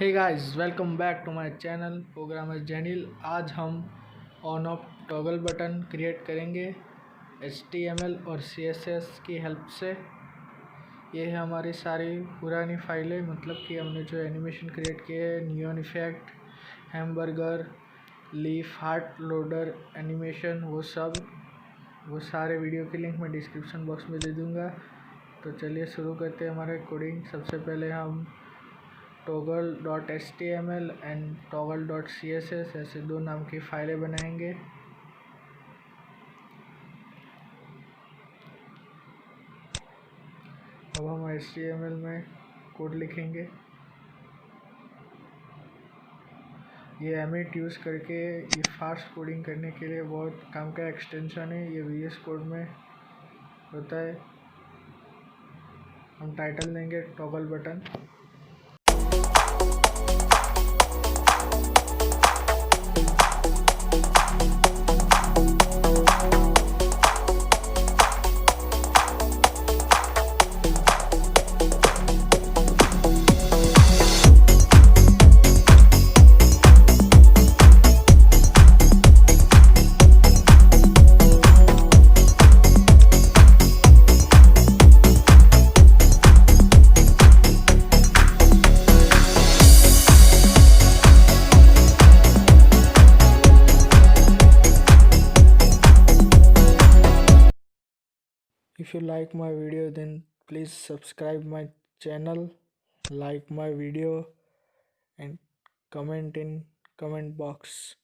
Hey guys, welcome back to my channel. Program है जेनिल। आज हम on off toggle button create करेंगे HTML और CSS की हेल्प से। ये है हमारी सारी पुरानी फाइलें, मतलब कि हमने जो एनिमेशन क्रिएट किए हैं, neon effect, hamburger, leaf, heart loader animation, वो सारे वीडियो के लिंक मैं डिस्क्रिप्शन बॉक्स में दे दूँगा। तो चलिए शुरू करते हैं हमारे कोडिंग। सबसे पहले हम toggle.html एंड toggle.css ऐसे दो नाम की फाइलें बनाएंगे। अब हम HTML में कोड लिखेंगे। ये एमिट यूज़ करके ये फास्ट कोडिंग करने के लिए बहुत काम का एक्सटेंशन है। ये VS कोड में होता है। हम टाइटल देंगे toggle button. If you like my video, then please subscribe my channel, like my video and comment in comment box.